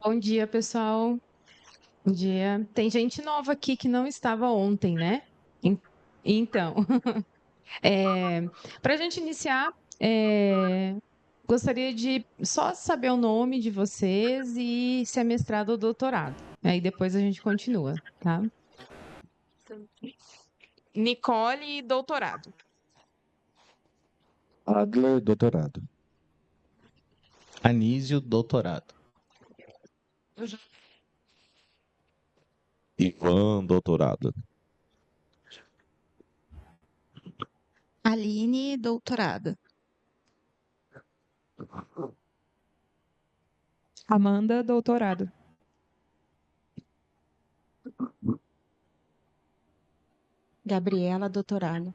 Bom dia, pessoal. Bom dia. Tem gente nova aqui que não estava ontem, né? En- Então, para a gente iniciar, gostaria de só saber o nome de vocês e se é mestrado ou doutorado. Aí depois a gente continua, tá? Nicole, doutorado. Adler, doutorado. Anísio, doutorado. Ivan, doutorado. Aline, doutorada. Amanda, doutorado. Gabriela, doutorado.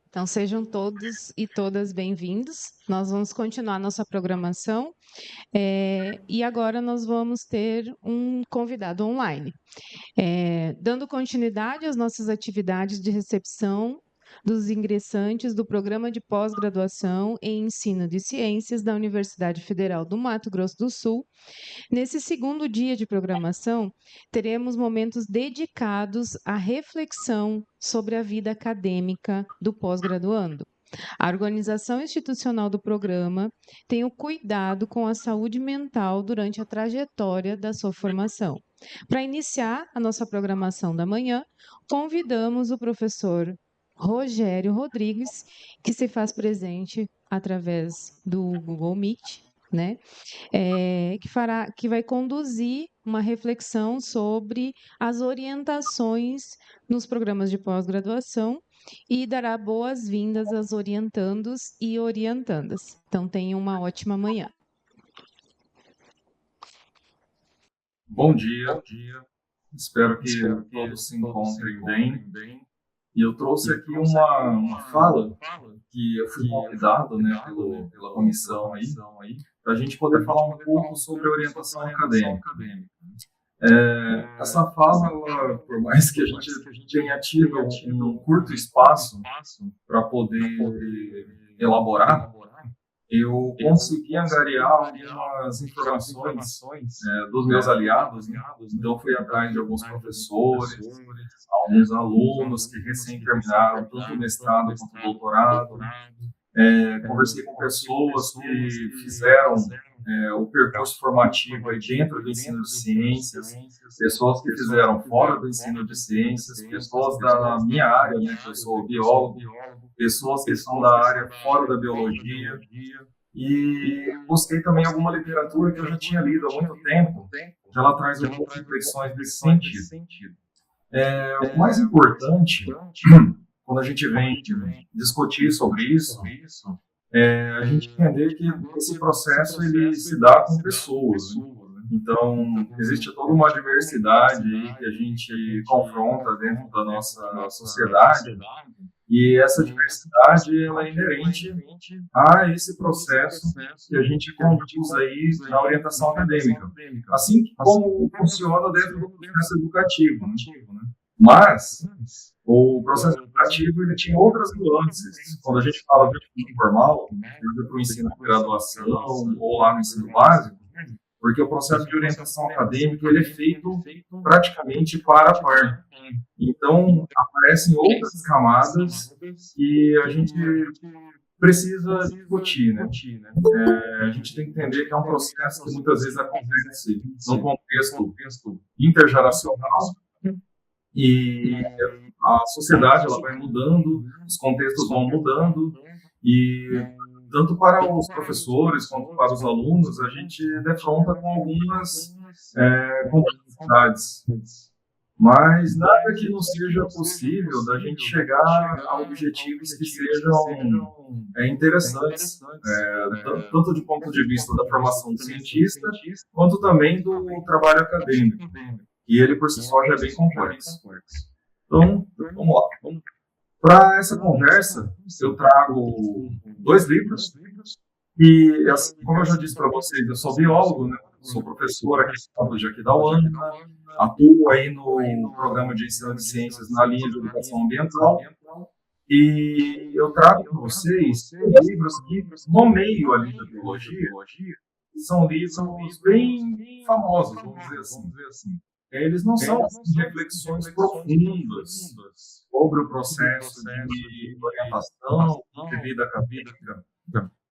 Então, sejam todos e todas bem-vindos. Nós vamos continuar nossa programação. E agora nós vamos ter um convidado online. Dando continuidade às nossas atividades de recepção dos ingressantes do Programa de Pós-Graduação em Ensino de Ciências da Universidade Federal do Mato Grosso do Sul, nesse segundo dia de programação, teremos momentos dedicados à reflexão sobre a vida acadêmica do pós-graduando. A organização institucional do programa tem o cuidado com a saúde mental durante a trajetória da sua formação. Para iniciar a nossa programação da manhã, convidamos o professor Rogério Rodrigues, que se faz presente através do Google Meet, né? Que vai conduzir uma reflexão sobre as orientações nos programas de pós-graduação e dará boas-vindas aos orientandos e orientandas. Então, tenham uma ótima manhã. Bom dia, espero que todos se encontrem bem. E eu trouxe aqui uma fala que eu fui convidado, né, pela comissão aí, para a gente poder falar um pouco sobre orientação acadêmica. Essa fala, ela, por mais que a gente tenha tido um curto espaço para poder elaborar, eu consegui angariar algumas informações dos meus aliados, né? Então fui atrás de alguns professores, alguns alunos que recém terminaram tanto o mestrado quanto o doutorado. Conversei com pessoas que fizeram o percurso formativo aí dentro do ensino de ciências, pessoas que fizeram fora do ensino de ciências, pessoas da minha área, né, que eu sou biólogo, pessoas que são da área fora da biologia, e busquei também alguma literatura que eu já tinha lido há muito tempo, que ela traz algumas reflexões nesse sentido. O mais importante, quando a gente vem discutir sobre isso, a gente entender que esse processo ele se dá com pessoas, né? Então, existe toda uma diversidade aí que a gente confronta dentro da nossa sociedade, e essa diversidade ela é inerente a esse processo que a gente conduz aí na orientação acadêmica, assim como funciona dentro do processo educativo, né? Mas o processo educativo ele tinha outras nuances. Quando a gente fala de ensino formal, seja para o ensino de graduação ou lá no ensino básico, porque o processo de orientação acadêmica ele é feito praticamente par a par. Então, aparecem outras camadas que a gente precisa discutir, né? A gente tem que entender que é um processo que muitas vezes acontece num contexto intergeracional e a sociedade ela vai mudando, os contextos vão mudando e tanto para os professores quanto para os alunos a gente defronta com algumas complexidades. Mas nada que não seja possível da gente chegar a objetivos que sejam interessantes, tanto do ponto de vista da formação do cientista, quanto também do trabalho acadêmico. E ele, por si só, já é bem complexo. Então, vamos lá. Para essa conversa, eu trago 2 livros. E, assim, como eu já disse para vocês, eu sou biólogo, né? Sou professor aqui da UAM, atuo aí no programa de ensino de ciências na linha de educação ambiental. E eu trago para vocês livros que, no meio ali da biologia, são livros bem famosos, vamos dizer assim. Eles não são reflexões profundas sobre o processo de orientação, de vida acadêmica.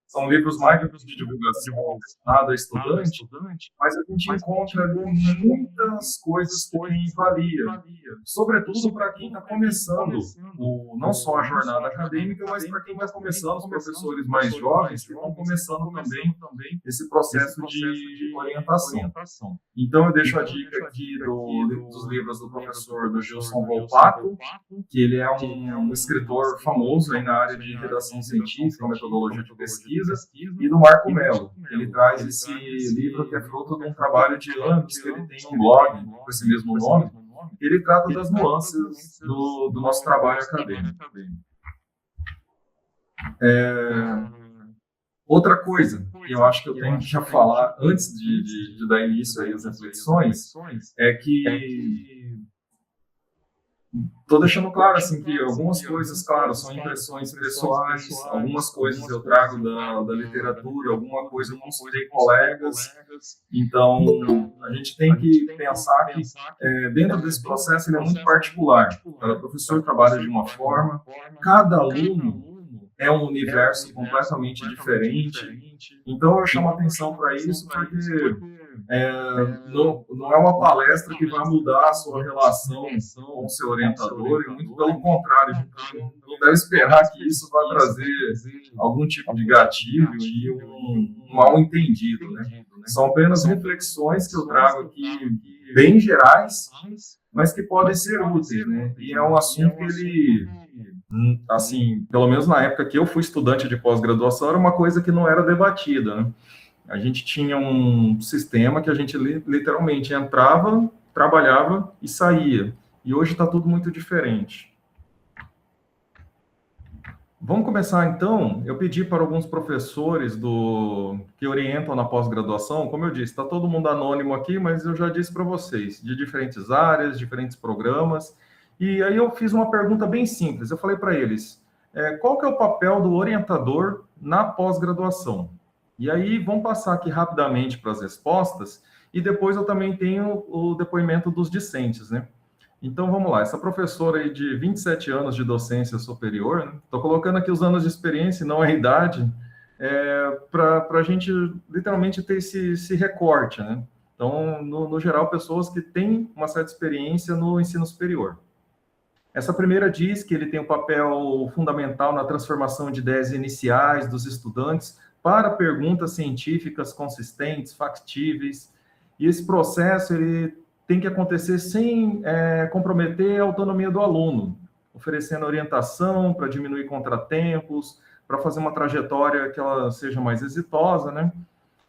São livros mais de divulgação destinada a estudante, mas a gente encontra ali muitas coisas que tem valia, sobretudo para quem está começando não só a jornada acadêmica, mas para quem está começando, os professores mais jovens que estão começando também esse processo de orientação. Então eu deixo a dica aqui dos livros do professor do Gilson Volpato, que ele é um escritor famoso aí na área de redação científica, metodologia de pesquisa, e do Marco Mello. Ele traz esse livro que é fruto de um trabalho de anos, que ele tem um blog com esse mesmo nome. Ele trata das nuances do nosso trabalho acadêmico. Outra coisa que eu acho que eu tenho que já falar antes de dar início aí às reflexões é que estou deixando claro assim que algumas coisas, claro, são impressões pessoais, algumas coisas eu trago da literatura, alguma coisa eu consultei colegas. Então a gente tem que pensar que dentro desse processo ele é muito particular. Cada professor trabalha de uma forma, cada aluno é um universo completamente diferente. Então eu chamo atenção para isso porque não é uma palestra que vai mudar a sua relação com o seu orientador, e muito pelo contrário, não deve esperar que isso vá trazer algum tipo de gatilho e um mal-entendido, né? São apenas reflexões que eu trago aqui, bem gerais, mas que podem ser úteis, né? E é um assunto que ele, assim, pelo menos na época que eu fui estudante de pós-graduação, era uma coisa que não era debatida, né? A gente tinha um sistema que a gente literalmente entrava, trabalhava e saía. E hoje está tudo muito diferente. Vamos começar, então. Eu pedi para alguns professores que orientam na pós-graduação. Como eu disse, está todo mundo anônimo aqui, mas eu já disse para vocês, de diferentes áreas, diferentes programas. E aí eu fiz uma pergunta bem simples. Eu falei para eles, qual que é o papel do orientador na pós-graduação? E aí, vamos passar aqui rapidamente para as respostas, e depois eu também tenho o depoimento dos discentes, né? Então, vamos lá. Essa professora aí de 27 anos de docência superior, né? Estou colocando aqui os anos de experiência, não a idade, para a gente, literalmente, ter esse recorte, né? Então, no geral, pessoas que têm uma certa experiência no ensino superior. Essa primeira diz que ele tem um papel fundamental na transformação de ideias iniciais dos estudantes para perguntas científicas consistentes, factíveis, e esse processo ele tem que acontecer sem comprometer a autonomia do aluno, oferecendo orientação para diminuir contratempos, para fazer uma trajetória que ela seja mais exitosa, né?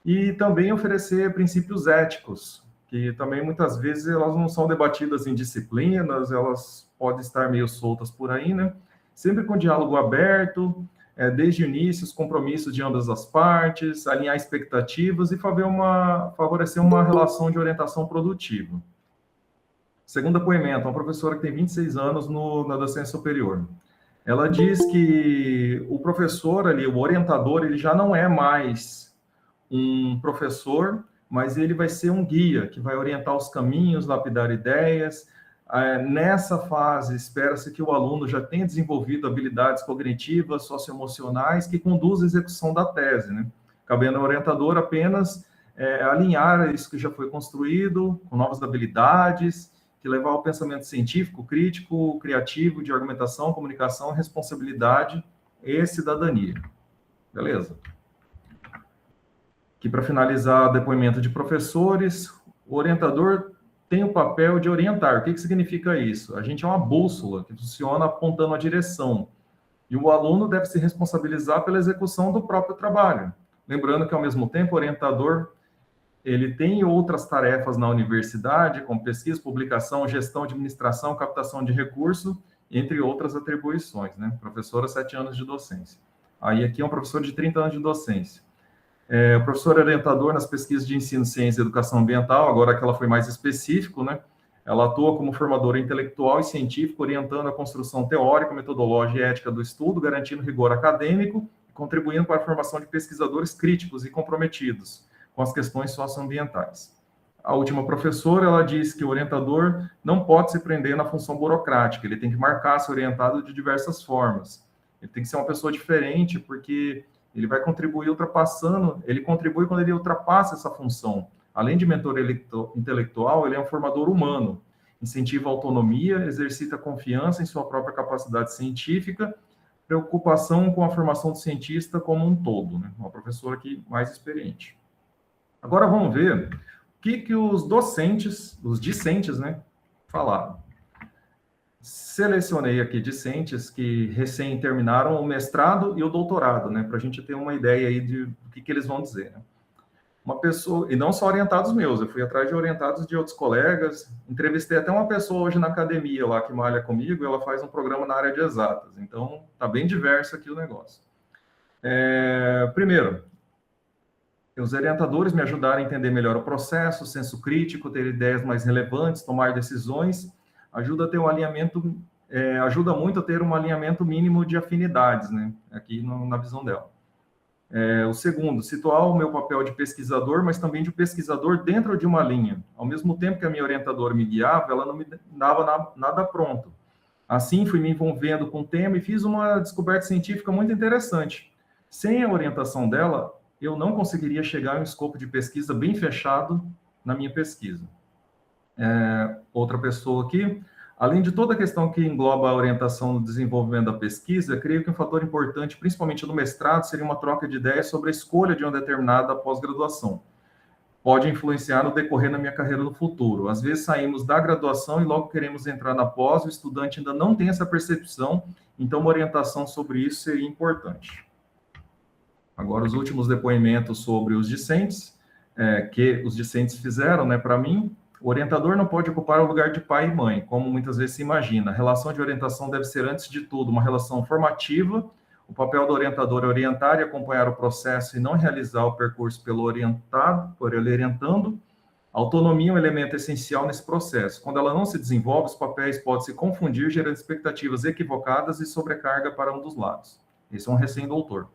E também oferecer princípios éticos, que também muitas vezes elas não são debatidas em disciplinas, elas podem estar meio soltas por aí, né? Sempre com diálogo aberto, desde o início, os compromissos de ambas as partes, alinhar expectativas e favorecer uma relação de orientação produtiva. Segundo depoimento, uma professora que tem 26 anos na docência superior. Ela diz que o professor ali, o orientador, ele já não é mais um professor, mas ele vai ser um guia, que vai orientar os caminhos, lapidar ideias. Nessa fase, espera-se que o aluno já tenha desenvolvido habilidades cognitivas, socioemocionais, que conduzem à execução da tese, né? Cabendo ao orientador apenas alinhar isso que já foi construído, com novas habilidades, que levar ao pensamento científico, crítico, criativo, de argumentação, comunicação, responsabilidade e cidadania. Beleza? Aqui, para finalizar, depoimento de professores, o orientador tem o papel de orientar. O que significa isso? A gente é uma bússola que funciona apontando a direção. E o aluno deve se responsabilizar pela execução do próprio trabalho. Lembrando que, ao mesmo tempo, o orientador ele tem outras tarefas na universidade, como pesquisa, publicação, gestão, administração, captação de recurso, entre outras atribuições, né? Professora, 7 anos de docência. Aí aqui é um professor de 30 anos de docência. O professor orientador nas pesquisas de ensino, ciência e educação ambiental, agora que ela foi mais específico, né? Ela atua como formadora intelectual e científica, orientando a construção teórica, metodológica e ética do estudo, garantindo rigor acadêmico e contribuindo para a formação de pesquisadores críticos e comprometidos, com as questões socioambientais. A última professora, ela diz que o orientador não pode se prender na função burocrática, ele tem que marcar ser orientado de diversas formas. Ele tem que ser uma pessoa diferente, porque ele vai contribuir ultrapassando, ele contribui quando ele ultrapassa essa função. Além de mentor intelectual, ele é um formador humano, incentiva a autonomia, exercita confiança em sua própria capacidade científica, preocupação com a formação do cientista como um todo, né? Uma professora aqui mais experiente. Agora vamos ver o que os discentes, né, falaram. Selecionei aqui discentes que recém terminaram o mestrado e o doutorado, né, para a gente ter uma ideia aí do que eles vão dizer, né? Uma pessoa, e não só orientados meus, eu fui atrás de orientados de outros colegas, entrevistei até uma pessoa hoje na academia lá que malha comigo, ela faz um programa na área de exatas, então tá bem diverso aqui o negócio. Primeiro, os orientadores me ajudaram a entender melhor o processo, senso crítico, ter ideias mais relevantes, tomar decisões, ajuda muito a ter um alinhamento mínimo de afinidades, né, aqui na visão dela. O segundo, situar o meu papel de pesquisador, mas também de pesquisador dentro de uma linha. Ao mesmo tempo que a minha orientadora me guiava, ela não me dava nada pronto. Assim, fui me envolvendo com o tema e fiz uma descoberta científica muito interessante. Sem a orientação dela, eu não conseguiria chegar a um escopo de pesquisa bem fechado na minha pesquisa. Outra pessoa aqui, além de toda a questão que engloba a orientação no desenvolvimento da pesquisa, creio que um fator importante, principalmente no mestrado, seria uma troca de ideias sobre a escolha de uma determinada pós-graduação. Pode influenciar no decorrer da minha carreira no futuro. Às vezes saímos da graduação e logo queremos entrar na pós, o estudante ainda não tem essa percepção, então uma orientação sobre isso seria importante. Agora, os últimos depoimentos sobre os discentes, que os discentes fizeram, né, para mim. O orientador não pode ocupar o lugar de pai e mãe, como muitas vezes se imagina. A relação de orientação deve ser, antes de tudo, uma relação formativa. O papel do orientador é orientar e acompanhar o processo e não realizar o percurso por ele orientando. A autonomia é um elemento essencial nesse processo. Quando ela não se desenvolve, os papéis podem se confundir, gerando expectativas equivocadas e sobrecarga para um dos lados. Esse é um recém-doutor.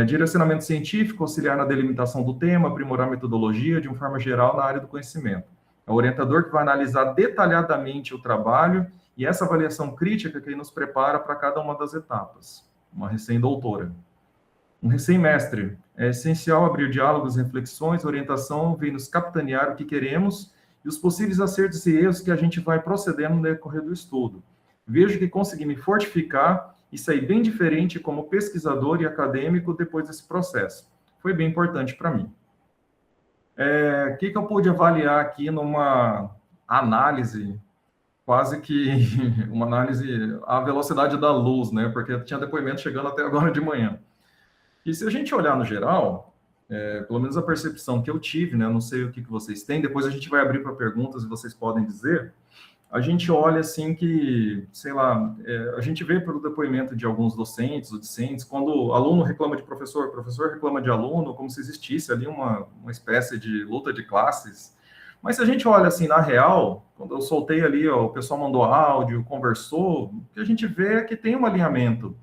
Direcionamento científico, auxiliar na delimitação do tema, aprimorar a metodologia, de uma forma geral, na área do conhecimento. É o orientador que vai analisar detalhadamente o trabalho e essa avaliação crítica que nos prepara para cada uma das etapas. Uma recém-doutora. Um recém-mestre. É essencial abrir diálogos, reflexões, orientação, vem nos capitanear o que queremos e os possíveis acertos e erros que a gente vai procedendo no decorrer do estudo. Vejo que consegui me fortificar e sair bem diferente como pesquisador e acadêmico depois desse processo. Foi bem importante para mim. O que eu pude avaliar aqui numa análise, quase que uma análise à velocidade da luz, né? Porque tinha depoimento chegando até agora de manhã. E se a gente olhar no geral, pelo menos a percepção que eu tive, né? Não sei o que vocês têm, depois a gente vai abrir para perguntas e vocês podem dizer. A gente olha assim que, sei lá, a gente vê pelo depoimento de alguns docentes ou discentes, quando o aluno reclama de professor, o professor reclama de aluno, como se existisse ali uma espécie de luta de classes. Mas se a gente olha assim, na real, quando eu soltei ali, ó, o pessoal mandou áudio, conversou, o que a gente vê é que tem um alinhamento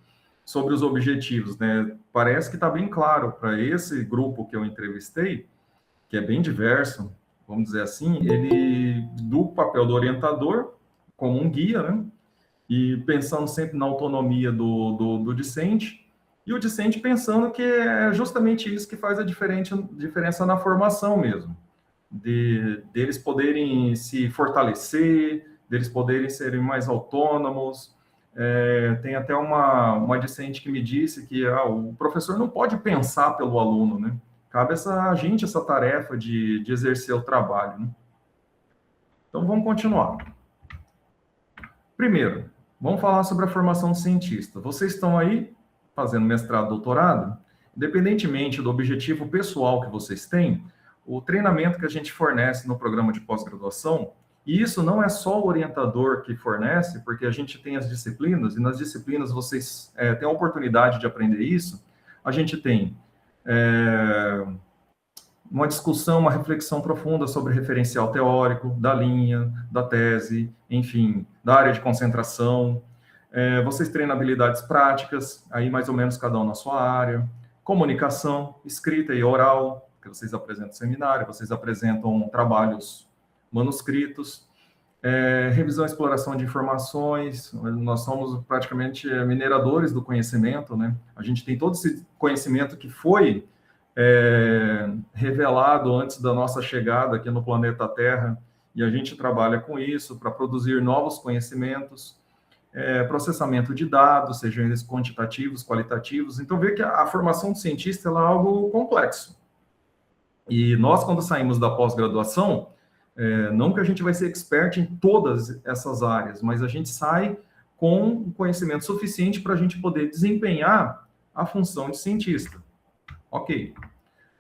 sobre os objetivos, né? Parece que está bem claro para esse grupo que eu entrevistei, que é bem diverso, vamos dizer assim, ele, do papel do orientador, como um guia, né? E pensando sempre na autonomia do discente, e o discente pensando que é justamente isso que faz a diferença na formação mesmo, deles poderem se fortalecer, deles poderem serem mais autônomos. Tem até uma discente que me disse que o professor não pode pensar pelo aluno, né? Cabe a gente essa tarefa de exercer o trabalho, né? Então, vamos continuar. Primeiro, vamos falar sobre a formação de cientista. Vocês estão aí fazendo mestrado, doutorado? Independentemente do objetivo pessoal que vocês têm, o treinamento que a gente fornece no programa de pós-graduação, e isso não é só o orientador que fornece, porque a gente tem as disciplinas, e nas disciplinas vocês têm a oportunidade de aprender isso. A gente tem uma discussão, uma reflexão profunda sobre referencial teórico, da linha, da tese, enfim, da área de concentração. Vocês treinam habilidades práticas, aí mais ou menos cada um na sua área. Comunicação, escrita e oral, porque vocês apresentam seminário, vocês apresentam trabalhos manuscritos, revisão e exploração de informações. Nós somos praticamente mineradores do conhecimento, né? A gente tem todo esse conhecimento que foi revelado antes da nossa chegada aqui no planeta Terra, e a gente trabalha com isso para produzir novos conhecimentos, processamento de dados, sejam eles quantitativos, qualitativos. Então, vê que a formação de cientista ela é algo complexo. E nós, quando saímos da pós-graduação, não que a gente vai ser expert em todas essas áreas, mas a gente sai com conhecimento suficiente para a gente poder desempenhar a função de cientista. Ok.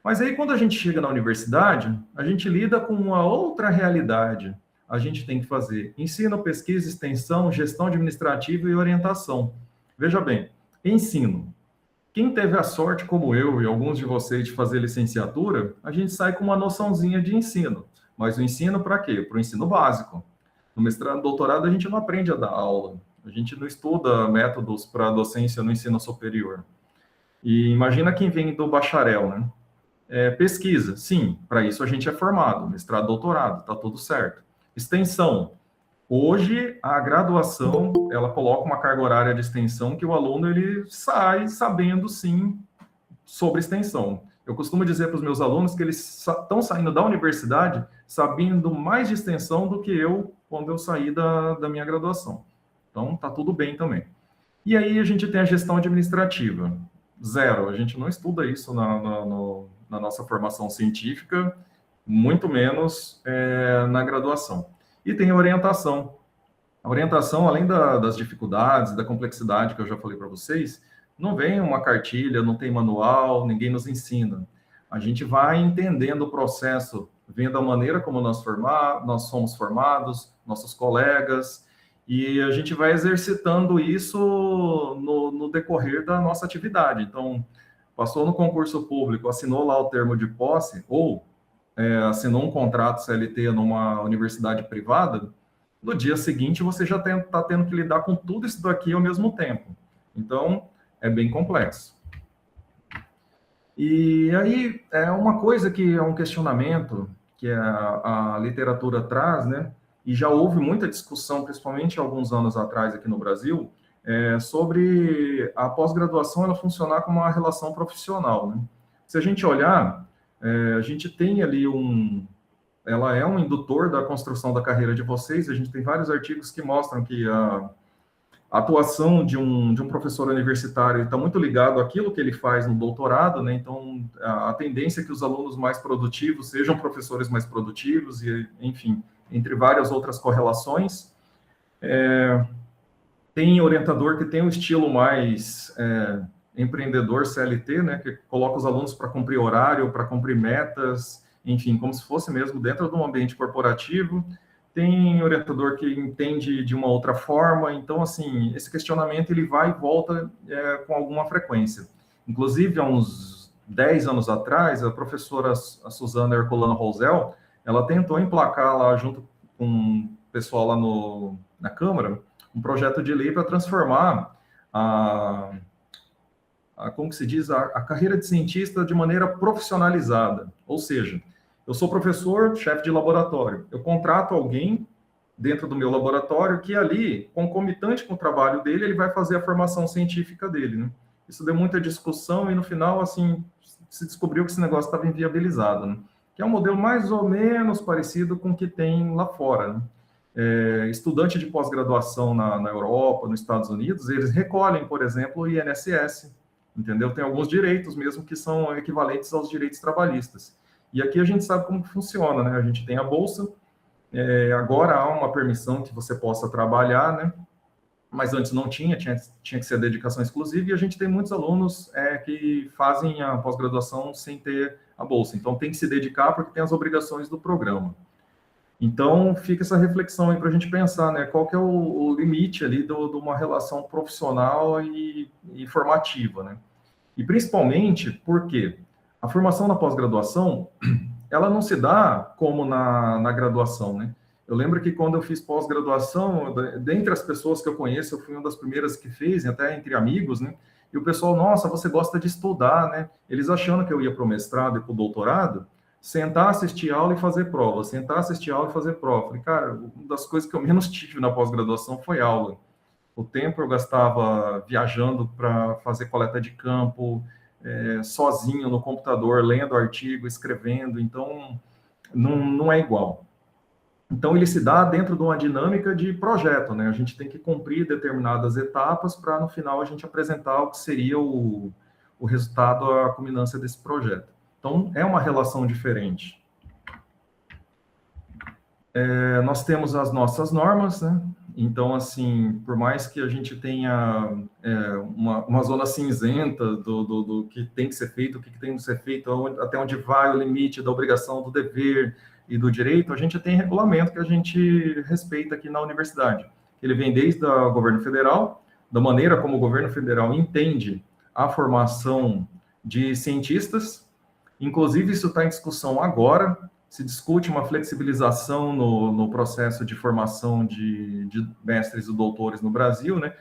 Mas aí, quando a gente chega na universidade, a gente lida com uma outra realidade. A gente tem que fazer ensino, pesquisa, extensão, gestão administrativa e orientação. Veja bem, ensino. Quem teve a sorte, como eu e alguns de vocês, de fazer licenciatura, a gente sai com uma noçãozinha de ensino. Mas o ensino para quê? Para o ensino básico. No mestrado e doutorado, a gente não aprende a dar aula. A gente não estuda métodos para docência no ensino superior. E imagina quem vem do bacharel, né? Pesquisa, sim, para isso a gente é formado, mestrado, doutorado, está tudo certo. Extensão. Hoje, a graduação, ela coloca uma carga horária de extensão que o aluno ele sai sabendo, sim, sobre extensão. Eu costumo dizer para os meus alunos que eles estão saindo da universidade sabendo mais de extensão do que eu quando eu saí da minha graduação. Então, está tudo bem também. E aí a gente tem a gestão administrativa. Zero, a gente não estuda isso na nossa formação científica, muito menos na graduação. E tem a orientação. A orientação, além das dificuldades, da complexidade que eu já falei para vocês, não vem uma cartilha, não tem manual, ninguém nos ensina. A gente vai entendendo o processo, vendo a maneira como nós somos formados, nossos colegas, e a gente vai exercitando isso no decorrer da nossa atividade. Então, passou no concurso público, assinou lá o termo de posse, ou assinou um contrato CLT numa universidade privada, no dia seguinte você já está tendo que lidar com tudo isso daqui ao mesmo tempo. Então, é bem complexo. E aí, uma coisa que é um questionamento que a literatura traz, né? E já houve muita discussão, principalmente alguns anos atrás aqui no Brasil, sobre a pós-graduação ela funcionar como uma relação profissional, né? Se a gente olhar, a gente tem ali ela é um indutor da construção da carreira de vocês. A gente tem vários artigos que mostram que a atuação de um professor universitário está muito ligado àquilo que ele faz no doutorado, né? Então, a tendência é que os alunos mais produtivos sejam professores mais produtivos, e, enfim, entre várias outras correlações. Tem orientador que tem um estilo mais empreendedor CLT, né? Que coloca os alunos para cumprir horário, para cumprir metas, enfim, como se fosse mesmo dentro de um ambiente corporativo. Tem orientador que entende de uma outra forma. Então, assim, esse questionamento ele vai e volta com alguma frequência. Inclusive, há uns 10 anos atrás, a professora Suzana Herculano Rosel, ela tentou emplacar lá, junto com o pessoal lá na Câmara, um projeto de lei para transformar como que se diz, a carreira de cientista de maneira profissionalizada. Ou seja, eu sou professor, chefe de laboratório. Eu contrato alguém dentro do meu laboratório que ali, concomitante com o trabalho dele, ele vai fazer a formação científica dele, né? Isso deu muita discussão e, no final, assim, se descobriu que esse negócio estava inviabilizado, né? Que é um modelo mais ou menos parecido com o que tem lá fora, né? Estudante de pós-graduação na Europa, nos Estados Unidos, eles recolhem, por exemplo, o INSS, entendeu? Tem alguns direitos mesmo que são equivalentes aos direitos trabalhistas. E aqui a gente sabe como funciona, né? A gente tem a bolsa, agora há uma permissão que você possa trabalhar, né? Mas antes não tinha que ser dedicação exclusiva, e a gente tem muitos alunos que fazem a pós-graduação sem ter a bolsa. Então, tem que se dedicar porque tem as obrigações do programa. Então, fica essa reflexão aí para a gente pensar, né? Qual que é o limite ali de uma relação profissional e formativa, né? E principalmente porque a formação na pós-graduação, ela não se dá como na graduação, né? Eu lembro que quando eu fiz pós-graduação, dentre as pessoas que eu conheço, eu fui uma das primeiras que fez, até entre amigos, né? E o pessoal, nossa, você gosta de estudar, né? Eles achando que eu ia para o mestrado e para o doutorado, sentar, assistir aula e fazer prova, sentar, assistir aula e fazer prova. Falei, cara, uma das coisas que eu menos tive na pós-graduação foi aula. O tempo eu gastava viajando para fazer coleta de campo, sozinho no computador, lendo artigo, escrevendo, então não é igual. Então, ele se dá dentro de uma dinâmica de projeto, né? A gente tem que cumprir determinadas etapas para, no final, a gente apresentar o que seria o resultado, a culminância desse projeto. Então, é uma relação diferente. Nós temos as nossas normas, né? Então, assim, por mais que a gente tenha uma zona cinzenta do que tem que ser feito, o que tem que ser feito, até onde vai o limite da obrigação, do dever e do direito, a gente tem regulamento que a gente respeita aqui na universidade. Ele vem desde o governo federal, da maneira como o governo federal entende a formação de cientistas, inclusive isso está em discussão agora, se discute uma flexibilização no processo de formação de mestres e doutores no Brasil, né?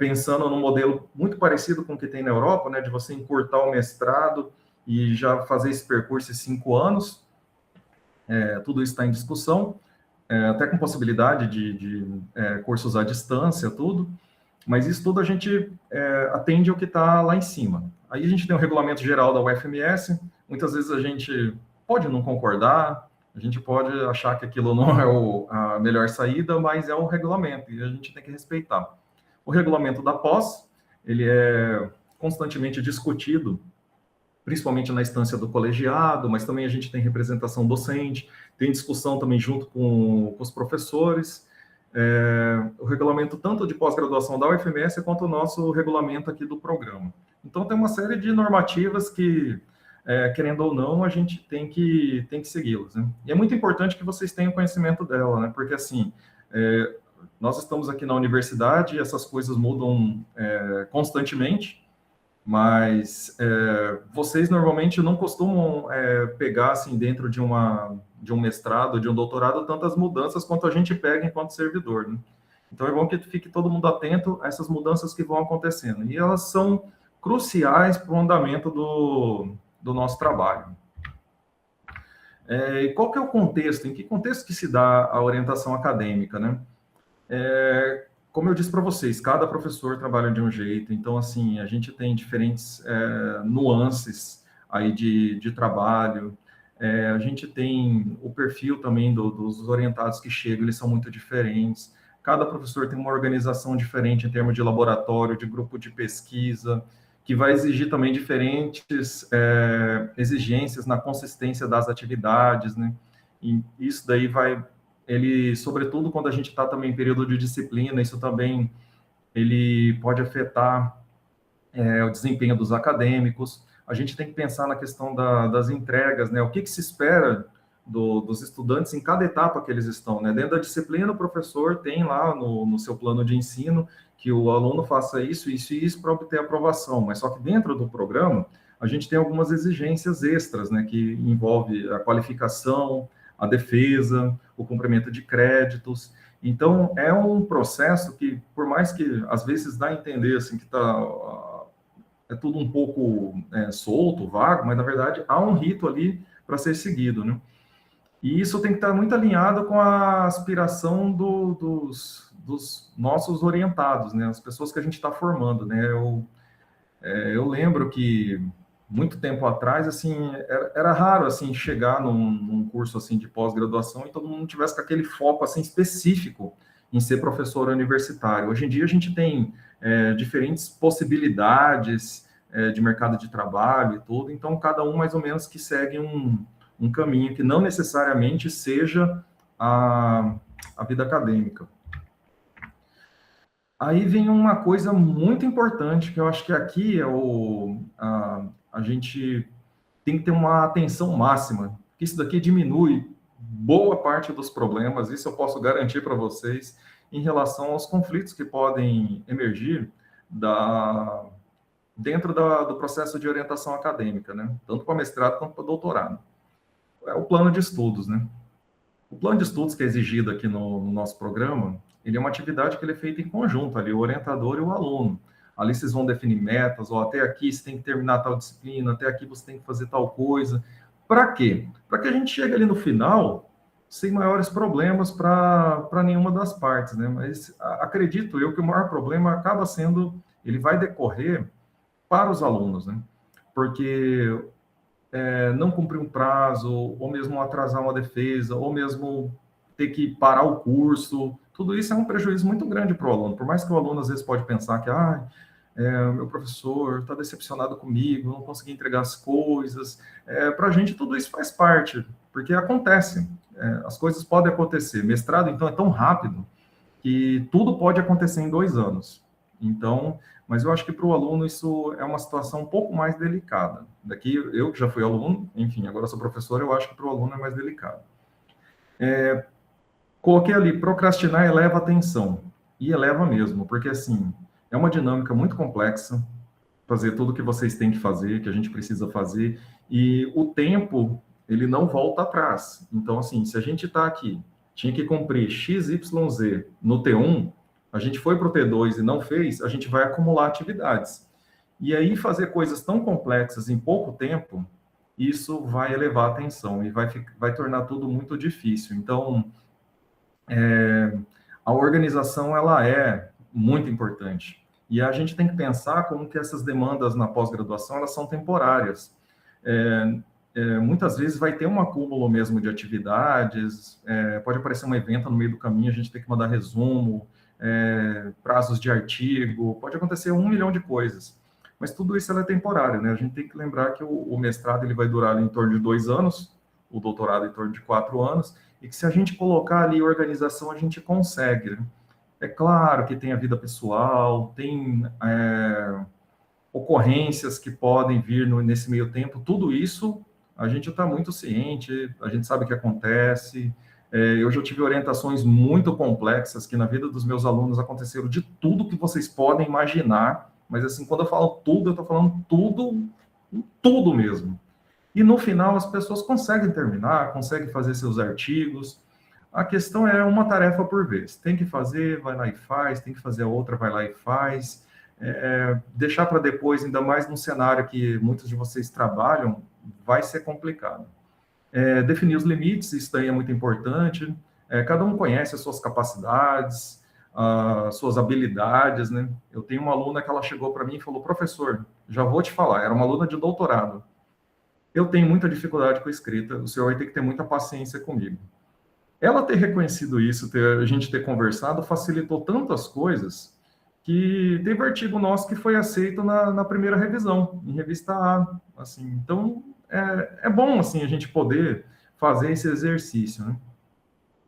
Pensando num modelo muito parecido com o que tem na Europa, né? De você encurtar o mestrado e já fazer esse percurso em 5 anos. Tudo isso está em discussão, até com possibilidade de cursos à distância, tudo. Mas isso tudo a gente atende ao que está lá em cima. Aí a gente tem o regulamento geral da UFMS, muitas vezes a gente pode não concordar, a gente pode achar que aquilo não é a melhor saída, mas é o regulamento e a gente tem que respeitar. O regulamento da pós, ele é constantemente discutido, principalmente na instância do colegiado, mas também a gente tem representação docente, tem discussão também junto com os professores. O regulamento tanto de pós-graduação da UFMS quanto o nosso regulamento aqui do programa. Então, tem uma série de normativas que, querendo ou não, a gente tem que segui-las, né? E é muito importante que vocês tenham conhecimento dela, né? Porque, assim, nós estamos aqui na universidade e essas coisas mudam constantemente, mas vocês normalmente não costumam pegar, assim, dentro de um mestrado, de um doutorado, tantas mudanças quanto a gente pega enquanto servidor, né? Então, é bom que fique todo mundo atento a essas mudanças que vão acontecendo. E elas são cruciais para o andamento do nosso trabalho. E qual que é o contexto? Em que contexto que se dá a orientação acadêmica, né? Como eu disse para vocês, cada professor trabalha de um jeito, então, assim, a gente tem diferentes nuances aí de trabalho, a gente tem o perfil também dos orientados que chegam, eles são muito diferentes, cada professor tem uma organização diferente em termos de laboratório, de grupo de pesquisa, que vai exigir também diferentes exigências na consistência das atividades, né? E isso daí ele, sobretudo quando a gente está também em período de disciplina, isso também ele pode afetar o desempenho dos acadêmicos. A gente tem que pensar na questão das entregas, né? O que se espera dos estudantes em cada etapa que eles estão, né? Dentro da disciplina, o professor tem lá no seu plano de ensino que o aluno faça isso, isso e isso para obter aprovação, mas só que dentro do programa, a gente tem algumas exigências extras, né? Que envolve a qualificação, a defesa, o cumprimento de créditos. Então, é um processo que, por mais que, às vezes, dá a entender, assim, que é tudo um pouco solto, vago, mas, na verdade, há um rito ali para ser seguido, né? E isso tem que estar muito alinhado com a aspiração dos nossos orientados, né? As pessoas que a gente está formando, né? Eu lembro que muito tempo atrás, assim, era raro, assim, chegar num curso, assim, de pós-graduação e todo mundo tivesse com aquele foco, assim, específico em ser professor universitário. Hoje em dia, a gente tem diferentes possibilidades de mercado de trabalho e tudo, então, cada um, mais ou menos, que segue um caminho que não necessariamente seja a vida acadêmica. Aí vem uma coisa muito importante, que eu acho que aqui a gente tem que ter uma atenção máxima, que isso daqui diminui boa parte dos problemas, isso eu posso garantir para vocês, em relação aos conflitos que podem emergir dentro do processo de orientação acadêmica, né? Tanto para mestrado quanto para doutorado. É o plano de estudos, né? O plano de estudos que é exigido aqui no nosso programa, ele é uma atividade que ele é feita em conjunto ali, o orientador e o aluno. ali vocês vão definir metas, ou até aqui você tem que terminar tal disciplina, até aqui você tem que fazer tal coisa. Para quê? Para que a gente chegue ali no final sem maiores problemas para nenhuma das partes, né? Mas acredito eu que o maior problema acaba sendo, ele vai decorrer para os alunos, né? Porque não cumprir um prazo, ou mesmo atrasar uma defesa, ou mesmo ter que parar o curso, tudo isso é um prejuízo muito grande para o aluno. Por mais que o aluno às vezes pode pensar que, meu professor está decepcionado comigo, não consegui entregar as coisas. Para a gente tudo isso faz parte, porque acontece. As coisas podem acontecer. Mestrado, então, é tão rápido que tudo pode acontecer em 2 anos. Então, mas eu acho que para o aluno isso é uma situação um pouco mais delicada. Daqui, eu que já fui aluno, enfim, agora sou professor, eu acho que para o aluno é mais delicado. Coloquei ali, procrastinar eleva a tensão. E eleva mesmo, porque assim, é uma dinâmica muito complexa, fazer tudo que vocês têm que fazer, que a gente precisa fazer, e o tempo, ele não volta atrás. Então, assim, se a gente está aqui, tinha que cumprir XYZ no T1, a gente foi para o T2 e não fez, a gente vai acumular atividades. E aí, fazer coisas tão complexas em pouco tempo, isso vai elevar a tensão e vai tornar tudo muito difícil. Então, a organização, ela é muito importante. E a gente tem que pensar como que essas demandas na pós-graduação, elas são temporárias. Muitas vezes vai ter um acúmulo mesmo de atividades, pode aparecer um evento no meio do caminho, a gente tem que mandar resumo, prazos de artigo, pode acontecer 1 milhão de coisas. Mas tudo isso é temporário, né? A gente tem que lembrar que o mestrado ele vai durar ali em torno de 2 anos, o doutorado em torno de 4 anos, e que se a gente colocar ali organização, a gente consegue, né? É claro que tem a vida pessoal, tem ocorrências que podem vir nesse meio tempo, tudo isso a gente está muito ciente, a gente sabe o que acontece. Eu já tive orientações muito complexas que na vida dos meus alunos aconteceram de tudo que vocês podem imaginar, mas assim, quando eu falo tudo, eu estou falando tudo mesmo. E no final as pessoas conseguem terminar, conseguem fazer seus artigos. A questão é uma tarefa por vez. Tem que fazer, vai lá e faz, tem que fazer a outra, vai lá e faz. Deixar para depois, ainda mais num cenário que muitos de vocês trabalham, vai ser complicado. Definir os limites, isso daí é muito importante. Cada um conhece as suas capacidades, as suas habilidades, né? Eu tenho uma aluna que ela chegou para mim e falou, professor, já vou te falar, era uma aluna de doutorado. Eu tenho muita dificuldade com a escrita, o senhor vai ter que ter muita paciência comigo. Ela ter reconhecido isso, a gente ter conversado, facilitou tantas coisas que teve artigo nosso que foi aceito na primeira revisão, em revista A. Assim, então, é bom assim, a gente poder fazer esse exercício, né?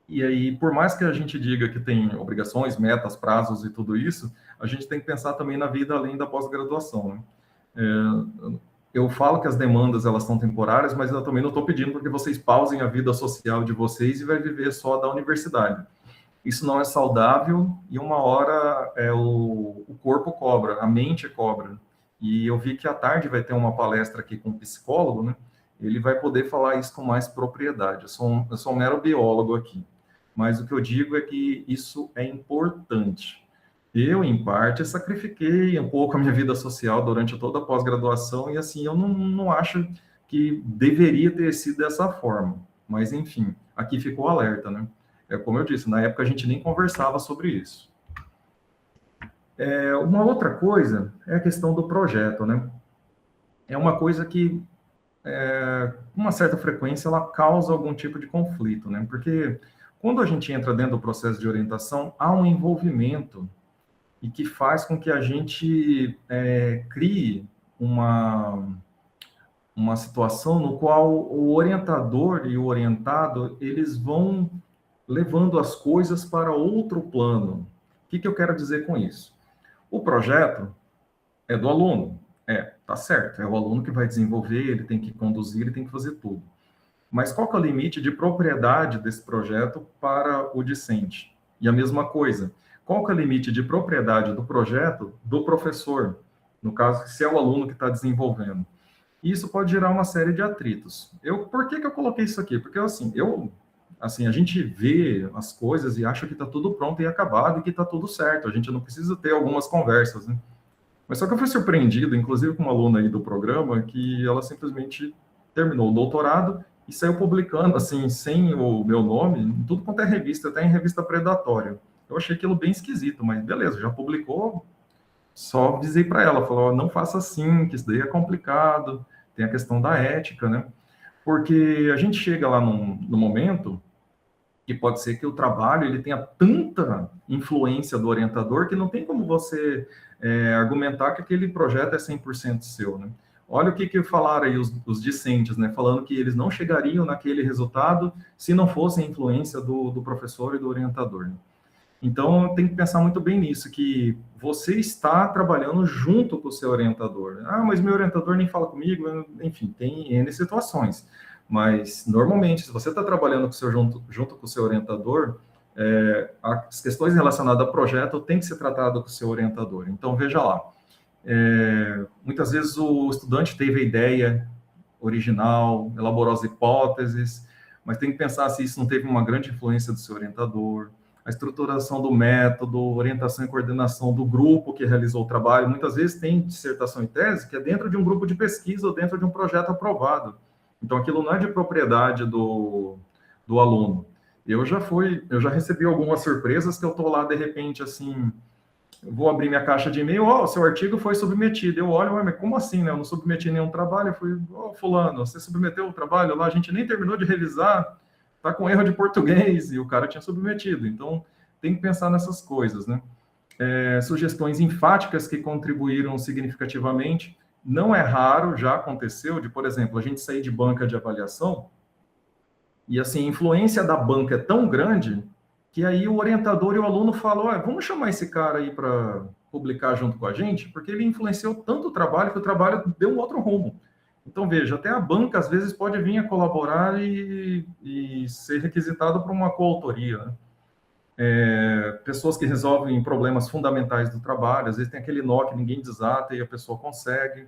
E aí, por mais que a gente diga que tem obrigações, metas, prazos e tudo isso, a gente tem que pensar também na vida além da pós-graduação, né? Eu falo que as demandas elas são temporárias, mas eu também não estou pedindo para que vocês pausem a vida social de vocês e vai viver só da universidade. Isso não é saudável e uma hora o corpo cobra, a mente cobra. E eu vi que à tarde vai ter uma palestra aqui com um psicólogo, né? Ele vai poder falar isso com mais propriedade. Eu sou um mero biólogo aqui, mas o que eu digo é que isso é importante. Eu, em parte, sacrifiquei um pouco a minha vida social durante toda a pós-graduação e, assim, eu não acho que deveria ter sido dessa forma. Mas, enfim, aqui ficou alerta, né? Como eu disse, na época a gente nem conversava sobre isso. Uma outra coisa é a questão do projeto, né? É uma coisa que, com uma certa frequência, ela causa algum tipo de conflito, né? Porque quando a gente entra dentro do processo de orientação, há um envolvimento e que faz com que a gente crie uma situação no qual o orientador e o orientado, eles vão levando as coisas para outro plano. O que eu quero dizer com isso? O projeto é do aluno. Tá certo, é o aluno que vai desenvolver, ele tem que conduzir, ele tem que fazer tudo. Mas qual que é o limite de propriedade desse projeto para o discente? E a mesma coisa, qual que é o limite de propriedade do projeto do professor? No caso, se é o aluno que está desenvolvendo. Isso pode gerar uma série de atritos. Por que eu coloquei isso aqui? Porque, a gente vê as coisas e acha que está tudo pronto e acabado e que está tudo certo. A gente não precisa ter algumas conversas, né? Mas só que eu fui surpreendido, inclusive com uma aluna aí do programa, que ela simplesmente terminou o doutorado e saiu publicando, assim, sem o meu nome, em tudo quanto é revista, até em revista predatória. Eu achei aquilo bem esquisito, mas beleza, já publicou, só avisei para ela, falou, não faça assim, que isso daí é complicado, tem a questão da ética, né? Porque a gente chega lá no momento que pode ser que o trabalho ele tenha tanta influência do orientador que não tem como você argumentar que aquele projeto é 100% seu, né? Olha o que falaram aí os discentes, né? Falando que eles não chegariam naquele resultado se não fosse a influência do professor e do orientador, né? Então, tem que pensar muito bem nisso, que você está trabalhando junto com o seu orientador. Ah, mas meu orientador nem fala comigo, enfim, tem N situações. Mas, normalmente, se você está trabalhando junto com o seu orientador, as questões relacionadas ao projeto têm que ser tratadas com o seu orientador. Então, veja lá, muitas vezes o estudante teve a ideia original, elaborou as hipóteses, mas tem que pensar se isso não teve uma grande influência do seu orientador, a estruturação do método, orientação e coordenação do grupo que realizou o trabalho. Muitas vezes tem dissertação e tese que é dentro de um grupo de pesquisa ou dentro de um projeto aprovado. Então, aquilo não é de propriedade do aluno. Eu já recebi algumas surpresas que eu estou lá, de repente, assim, vou abrir minha caixa de e-mail, seu artigo foi submetido. Eu olho, mas como assim, né? Eu não submeti nenhum trabalho. Eu fui, fulano, você submeteu o trabalho lá, a gente nem terminou de revisar, tá com erro de português, e o cara tinha submetido. Então, tem que pensar nessas coisas, né? Sugestões enfáticas que contribuíram significativamente. Não é raro, já aconteceu, de, por exemplo, a gente sair de banca de avaliação, e assim, a influência da banca é tão grande, que aí o orientador e o aluno falam, vamos chamar esse cara aí para publicar junto com a gente, porque ele influenciou tanto o trabalho, que o trabalho deu um outro rumo. Então, veja, até a banca, às vezes, pode vir a colaborar e ser requisitado para uma coautoria, né? Pessoas que resolvem problemas fundamentais do trabalho, às vezes tem aquele nó que ninguém desata e a pessoa consegue.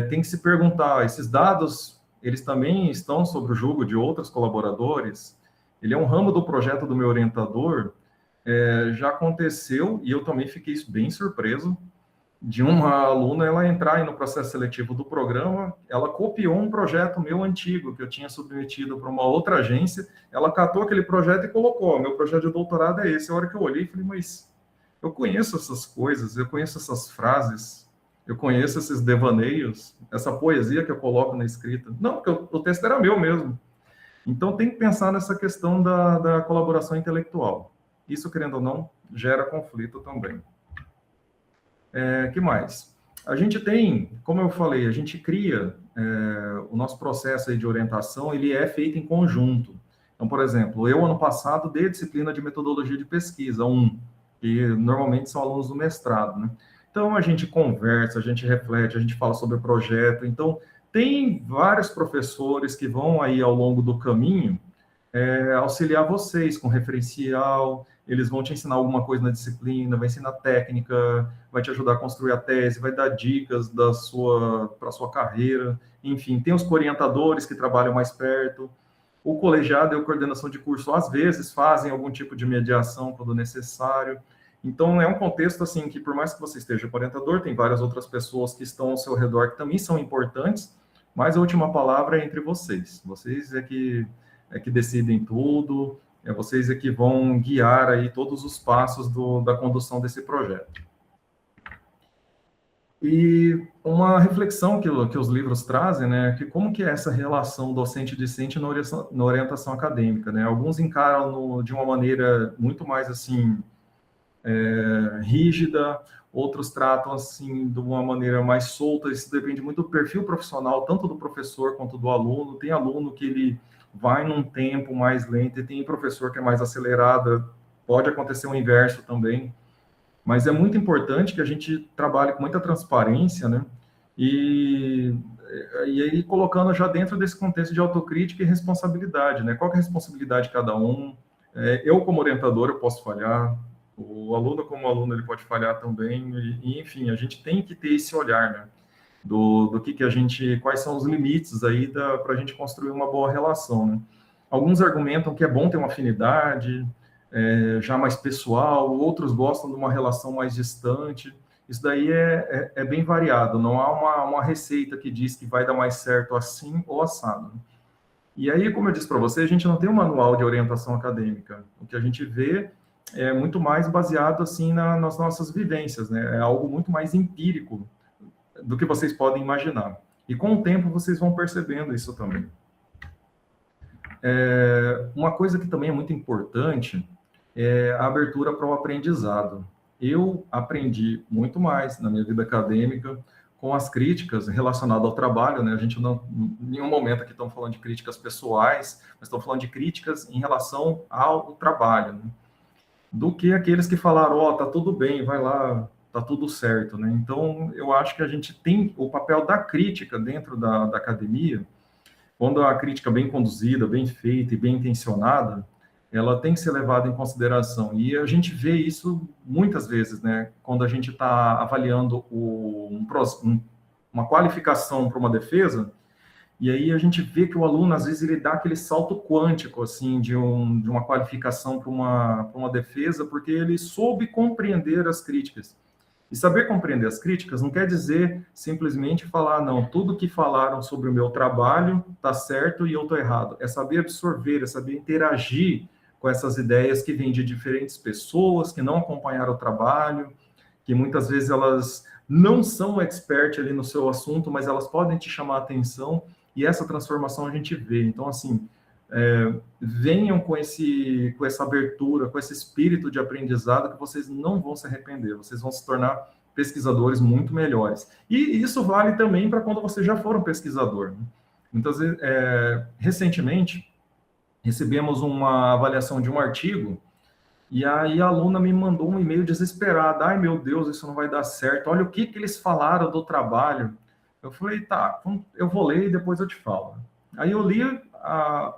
Tem que se perguntar, esses dados, eles também estão sob o jugo de outros colaboradores? Ele é um ramo do projeto do meu orientador? Já aconteceu, e eu também fiquei bem surpreso, de uma aluna ela entrar aí no processo seletivo do programa, ela copiou um projeto meu antigo, que eu tinha submetido para uma outra agência, ela catou aquele projeto e colocou, meu projeto de doutorado é esse. A hora que eu olhei, falei, mas eu conheço essas coisas, eu conheço essas frases, eu conheço esses devaneios, essa poesia que eu coloco na escrita. Não, porque o texto era meu mesmo. Então, tem que pensar nessa questão da colaboração intelectual. Isso, querendo ou não, gera conflito também. Que mais? A gente tem, como eu falei, a gente cria o nosso processo aí de orientação, ele é feito em conjunto. Então, por exemplo, eu, ano passado, dei a disciplina de metodologia de pesquisa, que normalmente são alunos do mestrado, né? Então, a gente conversa, a gente reflete, a gente fala sobre o projeto. Então, tem vários professores que vão aí ao longo do caminho auxiliar vocês com referencial, eles vão te ensinar alguma coisa na disciplina, vai ensinar técnica, vai te ajudar a construir a tese, vai dar dicas para a sua carreira, enfim, tem os orientadores que trabalham mais perto, o colegiado e a coordenação de curso, às vezes, fazem algum tipo de mediação quando necessário. Então, é um contexto, assim, que por mais que você esteja com orientador, tem várias outras pessoas que estão ao seu redor que também são importantes, mas a última palavra é entre vocês. Vocês é que decidem tudo, vocês é que vão guiar aí todos os passos da condução desse projeto. E uma reflexão que os livros trazem, né, que como que é essa relação docente-discente na orientação acadêmica, né? Alguns encaram de uma maneira muito mais, assim, rígida, outros tratam, assim, de uma maneira mais solta. Isso depende muito do perfil profissional, tanto do professor quanto do aluno. Tem aluno que ele vai num tempo mais lento, e tem professor que é mais acelerado, pode acontecer o inverso também, mas é muito importante que a gente trabalhe com muita transparência, né, e aí colocando já dentro desse contexto de autocrítica e responsabilidade, né, qual que é a responsabilidade de cada um. Eu como orientador eu posso falhar, o aluno como aluno ele pode falhar também, e enfim, a gente tem que ter esse olhar, né, do que a gente, quais são os limites aí para a gente construir uma boa relação, né? Alguns argumentam que é bom ter uma afinidade já mais pessoal, outros gostam de uma relação mais distante. isso daí é bem variado, não há uma receita que diz que vai dar mais certo assim ou assado. E aí, como eu disse para você, a gente não tem um manual de orientação acadêmica. O que a gente vê é muito mais baseado assim nas nossas vivências, né? É algo muito mais empírico do que vocês podem imaginar. E com o tempo vocês vão percebendo isso também. Uma coisa que também é muito importante é a abertura para o aprendizado. Eu aprendi muito mais na minha vida acadêmica com as críticas relacionadas ao trabalho, né? A gente não, em nenhum momento aqui estamos falando de críticas pessoais, mas estamos falando de críticas em relação ao trabalho, né? Do que aqueles que falaram, ó, tá tudo bem, vai lá, tá tudo certo, né? Então, eu acho que a gente tem o papel da crítica dentro da academia, quando a crítica é bem conduzida, bem feita e bem intencionada, ela tem que ser levada em consideração. E a gente vê isso muitas vezes, né? Quando a gente está avaliando uma qualificação para uma defesa, e aí a gente vê que o aluno, às vezes, ele dá aquele salto quântico, assim, de uma qualificação para uma defesa, porque ele soube compreender as críticas. E saber compreender as críticas não quer dizer simplesmente falar, não, tudo que falaram sobre o meu trabalho está certo e eu estou errado. É saber absorver, é saber interagir com essas ideias que vêm de diferentes pessoas, que não acompanharam o trabalho, que muitas vezes elas não são expert ali no seu assunto, mas elas podem te chamar a atenção, e essa transformação a gente vê. Então, assim, venham com essa abertura, com esse espírito de aprendizado, que vocês não vão se arrepender, vocês vão se tornar pesquisadores muito melhores. E isso vale também para quando vocês já foram pesquisador, né? Muitas vezes, recentemente, recebemos uma avaliação de um artigo, e aí a aluna me mandou um e-mail desesperada, ai meu Deus, isso não vai dar certo, olha o que eles falaram do trabalho. Eu falei, tá, eu vou ler e depois eu te falo. Aí eu li a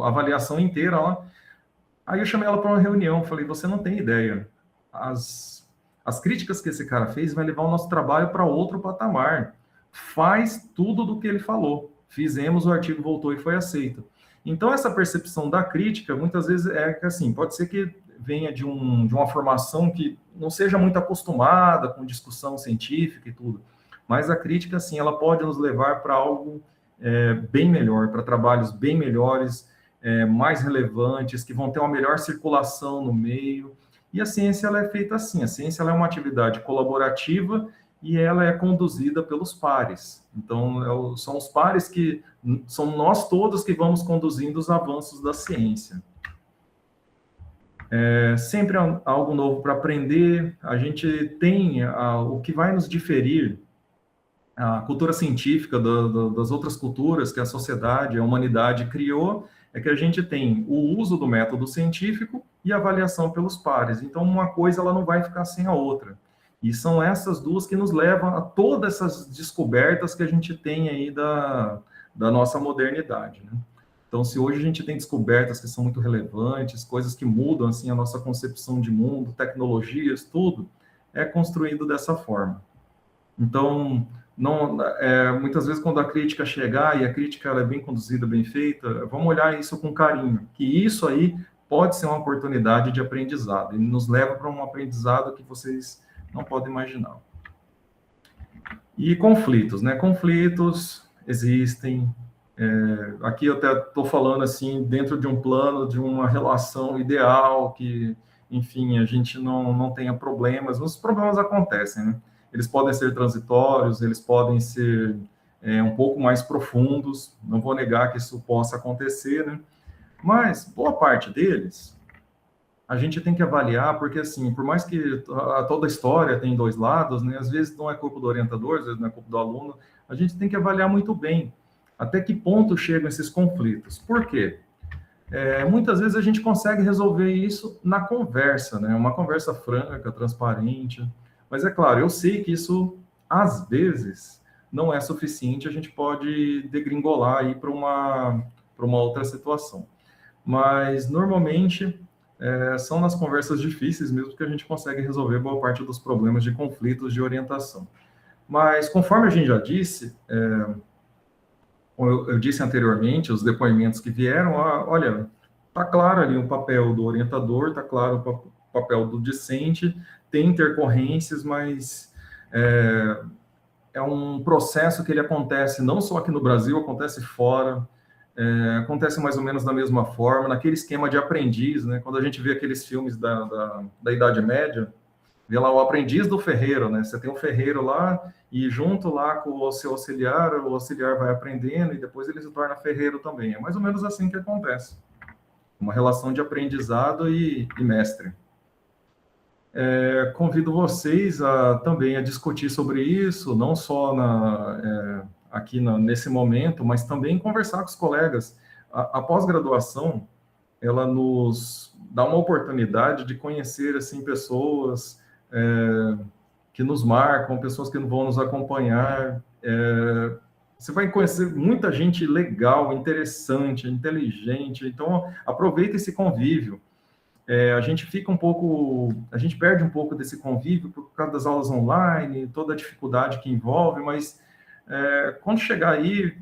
avaliação inteira lá, aí eu chamei ela para uma reunião, falei, você não tem ideia, as críticas que esse cara fez vai levar o nosso trabalho para outro patamar, faz tudo do que ele falou, fizemos, o artigo voltou e foi aceito. Então, essa percepção da crítica, muitas vezes, assim, pode ser que venha de uma formação que não seja muito acostumada com discussão científica e tudo, mas a crítica, assim, ela pode nos levar para algo bem melhor, para trabalhos bem melhores, mais relevantes, que vão ter uma melhor circulação no meio. E a ciência, ela é feita assim, a ciência ela é uma atividade colaborativa e ela é conduzida pelos pares. Então, são os pares que, são nós todos que vamos conduzindo os avanços da ciência. Sempre há algo novo para aprender, a gente tem o que vai nos diferir, a cultura científica das outras culturas que a sociedade, a humanidade criou, é que a gente tem o uso do método científico e a avaliação pelos pares. Então, uma coisa ela não vai ficar sem a outra. E são essas duas que nos levam a todas essas descobertas que a gente tem aí da nossa modernidade, né? Então, se hoje a gente tem descobertas que são muito relevantes, coisas que mudam assim a nossa concepção de mundo, tecnologias, tudo, é construído dessa forma. Então, muitas vezes quando a crítica chegar, e a crítica ela é bem conduzida, bem feita, vamos olhar isso com carinho, que isso aí pode ser uma oportunidade de aprendizado, e nos leva para um aprendizado que vocês não podem imaginar. E conflitos, né? Conflitos existem. Aqui eu até estou falando assim, dentro de um plano, de uma relação ideal, que, enfim, a gente não tenha problemas, mas os problemas acontecem, né? Eles podem ser transitórios, eles podem ser um pouco mais profundos, não vou negar que isso possa acontecer, né? Mas boa parte deles, a gente tem que avaliar, porque assim, por mais que toda história tem dois lados, né? Às vezes não é culpa do orientador, às vezes não é culpa do aluno, a gente tem que avaliar muito bem até que ponto chegam esses conflitos. Por quê? Muitas vezes a gente consegue resolver isso na conversa, né? Uma conversa franca, transparente. Mas é claro, eu sei que isso, às vezes, não é suficiente, a gente pode degringolar aí para uma outra situação. Mas, normalmente, são nas conversas difíceis mesmo que a gente consegue resolver boa parte dos problemas de conflitos de orientação. Mas, conforme a gente já disse, eu disse anteriormente, os depoimentos que vieram, olha, está claro ali o papel do orientador, está claro o papel do discente, tem intercorrências, mas é um processo que ele acontece não só aqui no Brasil, acontece fora, acontece mais ou menos da mesma forma, naquele esquema de aprendiz, né? Quando a gente vê aqueles filmes da Idade Média, vê lá o aprendiz do ferreiro, né? Você tem um ferreiro lá e junto lá com o seu auxiliar, o auxiliar vai aprendendo e depois ele se torna ferreiro também. É mais ou menos assim que acontece. Uma relação de aprendizado e mestre. Convido vocês também a discutir sobre isso, não só aqui nesse momento, mas também conversar com os colegas. A pós-graduação, ela nos dá uma oportunidade de conhecer assim, pessoas que nos marcam, pessoas que vão nos acompanhar. Você vai conhecer muita gente legal, interessante, inteligente. Então, aproveita esse convívio. A gente perde um pouco desse convívio por causa das aulas online, toda a dificuldade que envolve, mas quando chegar aí,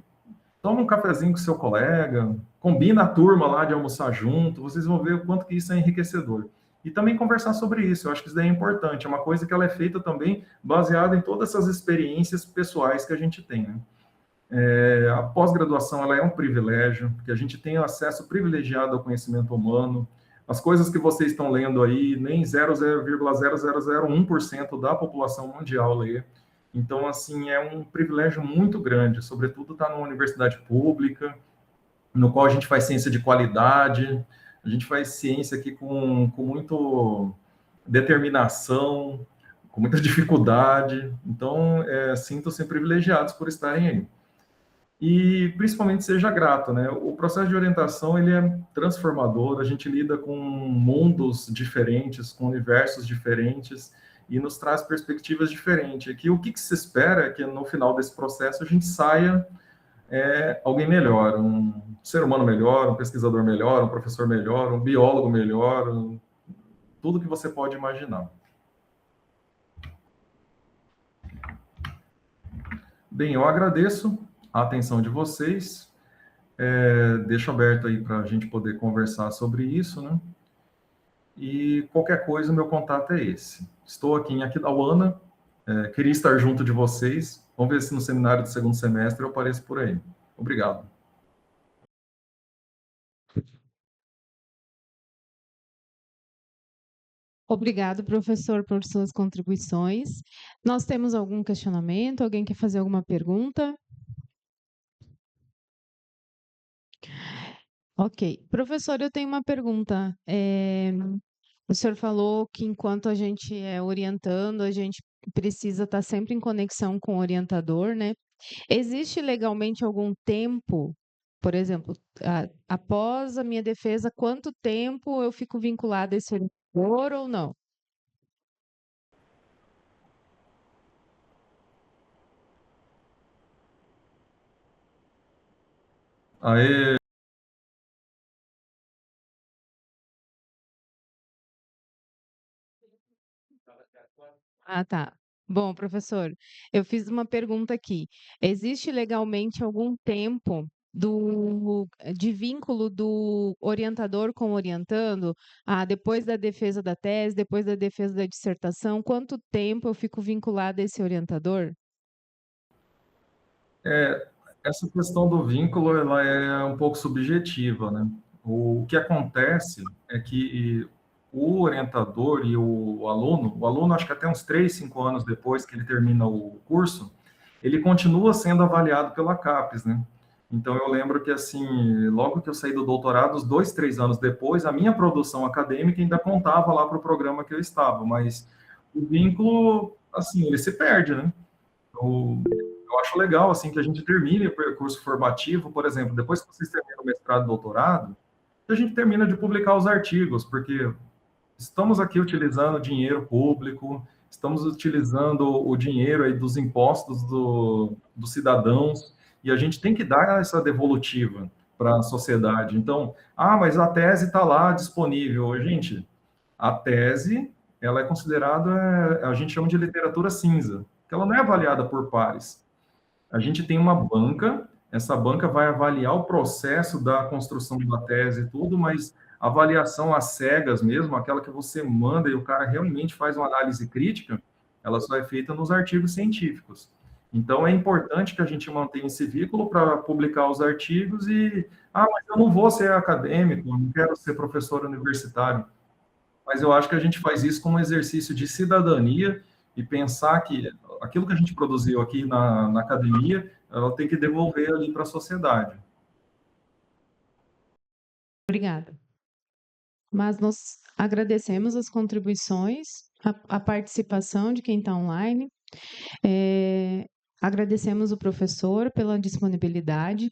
toma um cafezinho com seu colega, combina a turma lá de almoçar junto, vocês vão ver o quanto que isso é enriquecedor. E também conversar sobre isso, eu acho que isso daí é importante, é uma coisa que ela é feita também baseada em todas essas experiências pessoais que a gente tem, né? A pós-graduação, ela é um privilégio, porque a gente tem acesso privilegiado ao conhecimento humano. As coisas que vocês estão lendo aí, nem 0,0001% da população mundial lê. Então, assim, é um privilégio muito grande, sobretudo estar numa universidade pública, no qual a gente faz ciência de qualidade, a gente faz ciência aqui com muita determinação, com muita dificuldade. Então, sintam-se privilegiados por estarem aí. E, principalmente, seja grato, né? O processo de orientação, ele é transformador, a gente lida com mundos diferentes, com universos diferentes, e nos traz perspectivas diferentes. Aqui, o que se espera é que, no final desse processo, a gente saia alguém melhor, um ser humano melhor, um pesquisador melhor, um professor melhor, um biólogo melhor, tudo que você pode imaginar. Bem, eu agradeço a atenção de vocês. Deixo aberto aí para a gente poder conversar sobre isso, né? E qualquer coisa, o meu contato é esse. Estou aqui em Aquidauana, queria estar junto de vocês. Vamos ver se no seminário do segundo semestre eu apareço por aí. Obrigado. Obrigado, professor, por suas contribuições. Nós temos algum questionamento? Alguém quer fazer alguma pergunta? Ok. Professor, eu tenho uma pergunta. O senhor falou que enquanto a gente é orientando, a gente precisa estar sempre em conexão com o orientador, né? Existe legalmente algum tempo, por exemplo, após a minha defesa, quanto tempo eu fico vinculada a esse orientador ou não? Aê. Ah, tá. Bom, professor, eu fiz uma pergunta aqui. Existe legalmente algum tempo de vínculo do orientador com o orientando? Depois da defesa da tese, depois da defesa da dissertação, quanto tempo eu fico vinculada a esse orientador? Essa questão do vínculo, ela é um pouco subjetiva, né? O que acontece é que o orientador e o aluno acho que até uns 3, 5 anos depois que ele termina o curso, ele continua sendo avaliado pela CAPES, né? Então, eu lembro que, assim, logo que eu saí do doutorado, uns 2, 3 anos depois, a minha produção acadêmica ainda contava lá para o programa que eu estava, mas o vínculo, assim, ele se perde, né? Eu acho legal, assim, que a gente termine o percurso formativo, por exemplo, depois que vocês terminam o mestrado e doutorado, a gente termina de publicar os artigos, porque estamos aqui utilizando dinheiro público, estamos utilizando o dinheiro aí dos impostos dos cidadãos, e a gente tem que dar essa devolutiva para a sociedade. Então, mas a tese está lá disponível. Gente, a tese, ela é considerada, a gente chama de literatura cinza, que ela não é avaliada por pares. A gente tem uma banca, essa banca vai avaliar o processo da construção da tese e tudo, mas avaliação às cegas mesmo, aquela que você manda e o cara realmente faz uma análise crítica, ela só é feita nos artigos científicos. Então, é importante que a gente mantenha esse vínculo para publicar os artigos mas eu não vou ser acadêmico, eu não quero ser professor universitário. Mas eu acho que a gente faz isso como um exercício de cidadania e pensar que aquilo que a gente produziu aqui na academia, ela tem que devolver ali para a sociedade. Obrigada. Mas nós agradecemos as contribuições, a participação de quem está online. Agradecemos o professor pela disponibilidade.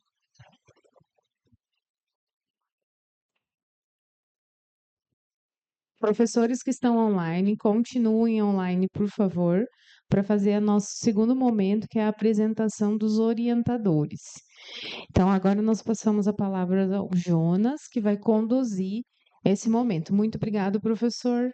Professores que estão online, continuem online, por favor, para fazer o nosso segundo momento, que é a apresentação dos orientadores. Então, agora nós passamos a palavra ao Jonas, que vai conduzir esse momento. Muito obrigado, professor.